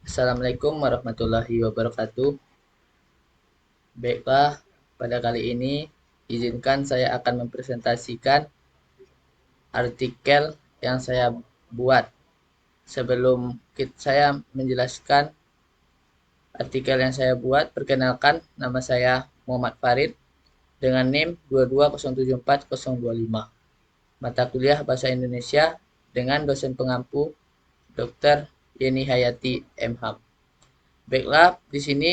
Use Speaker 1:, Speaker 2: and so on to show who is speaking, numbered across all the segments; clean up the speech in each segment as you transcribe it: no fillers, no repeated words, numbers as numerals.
Speaker 1: Assalamualaikum warahmatullahi wabarakatuh. Baiklah, pada kali ini izinkan saya akan mempresentasikan artikel yang saya buat. Sebelum saya menjelaskan artikel yang saya buat, perkenalkan nama saya Muhammad Farid dengan NIM 220740025. Mata kuliah Bahasa Indonesia dengan dosen pengampu Dr. Yeni Hayati MHAM. Baiklah, di sini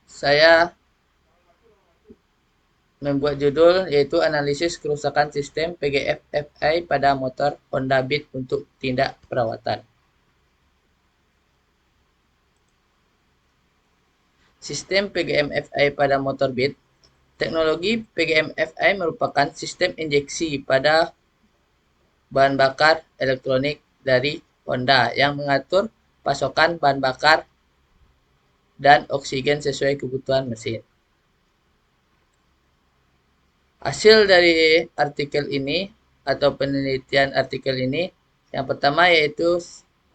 Speaker 1: saya membuat judul yaitu analisis kerusakan sistem PGM-FI pada motor Honda Beat untuk tindak perawatan. Sistem PGM-FI pada motor Beat. Teknologi PGM-FI merupakan sistem injeksi pada bahan bakar elektronik dari Honda yang mengatur pasokan bahan bakar dan oksigen sesuai kebutuhan mesin. Hasil dari artikel ini atau penelitian artikel ini yang pertama yaitu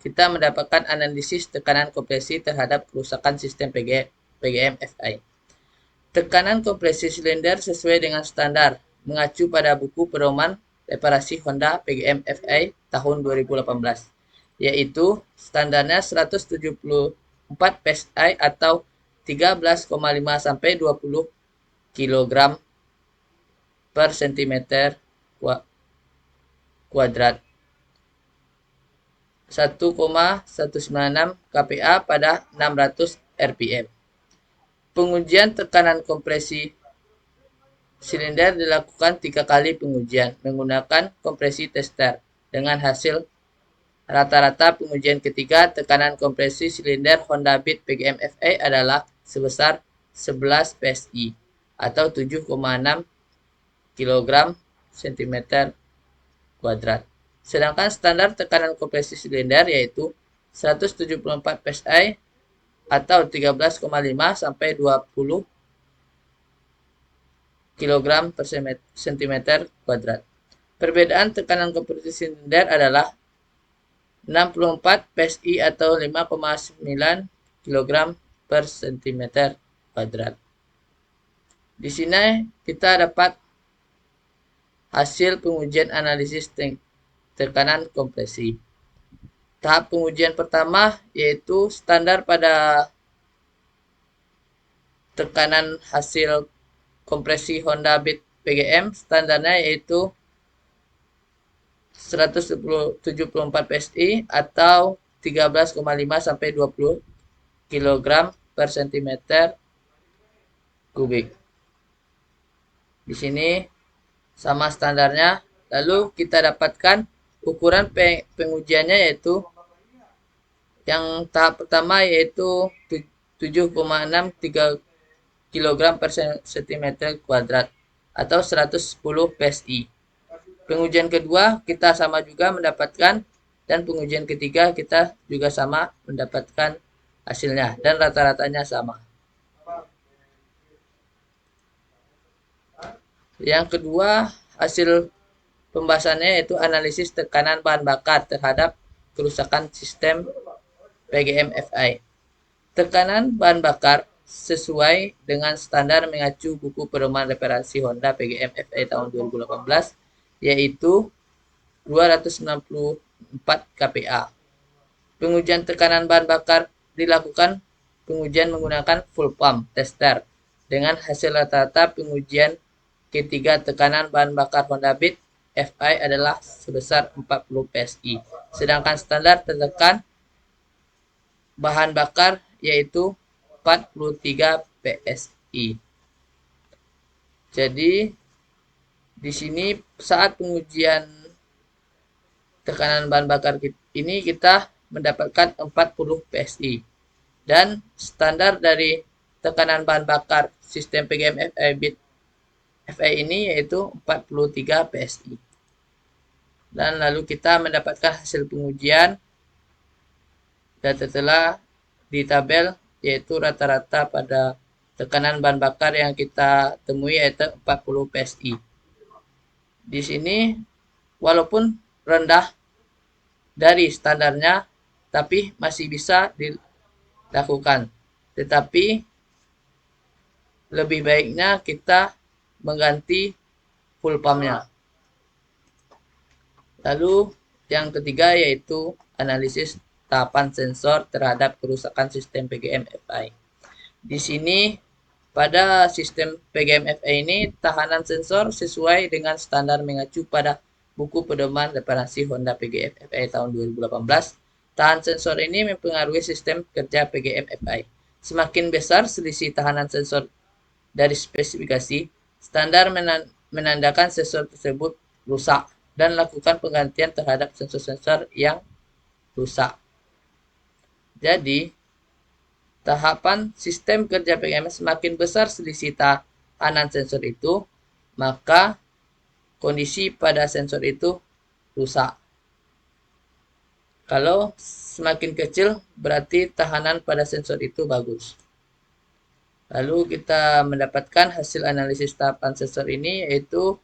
Speaker 1: kita mendapatkan analisis tekanan kompresi terhadap kerusakan sistem PGM-FI. Tekanan kompresi silinder sesuai dengan standar mengacu pada buku pedoman reparasi Honda PGM-FI tahun 2018 yaitu standarnya 174 PSI atau 13,5 sampai 20 kg per cm kuadrat 1,196 kPa pada 600 rpm. Pengujian tekanan kompresi silinder dilakukan 3 kali pengujian menggunakan kompresi tester dengan hasil rata-rata pengujian ketiga tekanan kompresi silinder Honda Beat PGM-FI adalah sebesar 11 PSI atau 7,6 kg cm kuadrat. Sedangkan standar tekanan kompresi silinder yaitu 174 PSI atau 13,5 sampai 20 kg per cm kuadrat. Perbedaan tekanan kompresi silinder adalah 64 PSI atau 5,9 kg per cm kuadrat. Di sini kita dapat hasil pengujian analisis tekanan kompresi. Tahap pengujian pertama yaitu standar pada tekanan hasil kompresi Honda Beat PGM. Standarnya yaitu 174 PSI atau 13,5 sampai 20 kg per cm kubik. Di sini sama standarnya. Lalu kita dapatkan ukuran pengujiannya yaitu yang tahap pertama yaitu 7,63 kg per cm kuadrat atau 110 PSI. Pengujian kedua kita sama juga mendapatkan dan pengujian ketiga kita juga sama mendapatkan hasilnya dan rata-ratanya sama. Yang kedua hasil pembahasannya yaitu analisis tekanan bahan bakar terhadap kerusakan sistem PGM-FI. Tekanan bahan bakar sesuai dengan standar mengacu buku pedoman reparasi Honda PGM-FI tahun 2018 yaitu 264 kPa. Pengujian tekanan bahan bakar dilakukan pengujian menggunakan full pump tester dengan hasil rata-rata pengujian ketiga tekanan bahan bakar Honda Beat FI adalah sebesar 40 PSI. Sedangkan standar tertekan bahan bakar yaitu 43 PSI. Jadi di sini saat pengujian tekanan bahan bakar ini kita mendapatkan 40 PSI dan standar dari tekanan bahan bakar sistem PGM-FI Beat FI ini yaitu 43 PSI. Dan lalu kita mendapatkan hasil pengujian dan setelah di tabel yaitu rata-rata pada tekanan bahan bakar yang kita temui yaitu 40 PSI. Di sini walaupun rendah dari standarnya tapi masih bisa lakukan. Tetapi lebih baiknya kita mengganti full pumpnya. Lalu yang ketiga yaitu analisis tahapan sensor terhadap kerusakan sistem PGM-FI. Di sini pada sistem PGM-FI ini tahanan sensor sesuai dengan standar mengacu pada buku pedoman reparasi Honda PGM-FI tahun 2018. Tahan sensor ini mempengaruhi sistem kerja PGM-FI. Semakin besar selisih tahanan sensor dari spesifikasi, standar menandakan sensor tersebut rusak dan lakukan penggantian terhadap sensor-sensor yang rusak. Jadi, tahapan sistem kerja PGM semakin besar selisih tahanan sensor itu, maka kondisi pada sensor itu rusak. Kalau semakin kecil, berarti tahanan pada sensor itu bagus. Lalu kita mendapatkan hasil analisis tahapan sensor ini, yaitu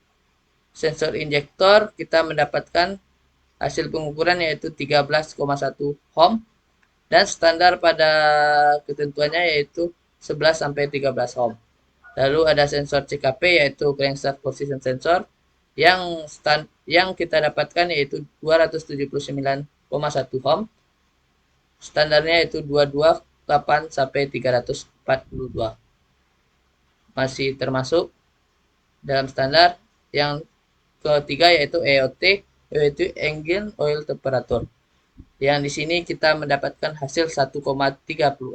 Speaker 1: sensor injektor kita mendapatkan hasil pengukuran yaitu 13,1 ohm dan standar pada ketentuannya yaitu 11 sampai 13 ohm. Lalu ada sensor CKP yaitu crankshaft position sensor yang kita dapatkan yaitu 279,1 ohm. Standarnya yaitu 228 sampai 342. Masih termasuk dalam standar. Yang ketiga yaitu EOT, yaitu engine oil temperature. Yang di sini kita mendapatkan hasil 1,365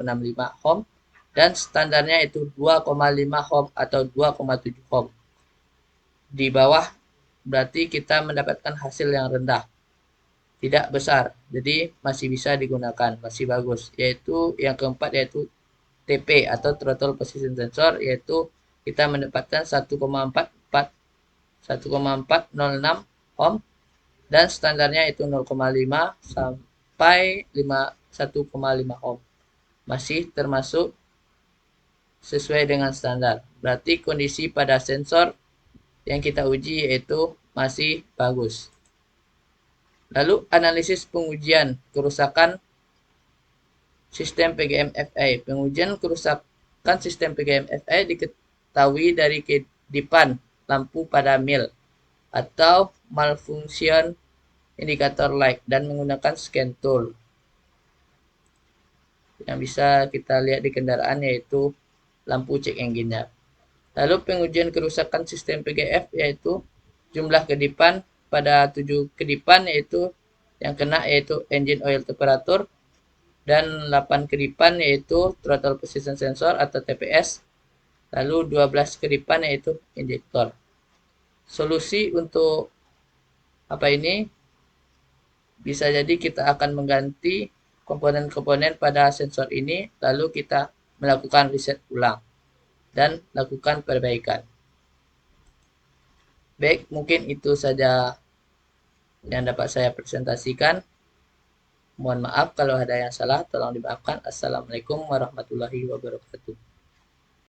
Speaker 1: ohm dan standarnya itu 2,5 ohm atau 2,7 ohm. Di bawah berarti kita mendapatkan hasil yang rendah, tidak besar, jadi masih bisa digunakan, masih bagus. Yaitu yang keempat yaitu TP atau throttle position sensor, yaitu kita mendapatkan 1,406 ohm dan standarnya itu 0,5 sampai 1,5 ohm. Masih termasuk sesuai dengan standar. Berarti kondisi pada sensor yang kita uji yaitu masih bagus. Lalu analisis pengujian kerusakan sistem PGM-FI. Pengujian kerusakan sistem PGM-FI diketahui dari kedipan lampu pada mil atau malfunction indicator light dan menggunakan scan tool. Yang bisa kita lihat di kendaraan yaitu lampu cek engine-nya. Lalu pengujian kerusakan sistem PGF yaitu jumlah kedipan pada 7 kedipan yaitu yang kena yaitu engine oil temperature dan 8 kedipan yaitu throttle position sensor atau TPS. Lalu 12 kedipan yaitu injektor. Solusi untuk apa ini? Bisa jadi kita akan mengganti komponen-komponen pada sensor ini, lalu kita melakukan riset ulang dan lakukan perbaikan. Baik, mungkin itu saja yang dapat saya presentasikan. Mohon maaf kalau ada yang salah, tolong dimaafkan. Assalamualaikum warahmatullahi wabarakatuh.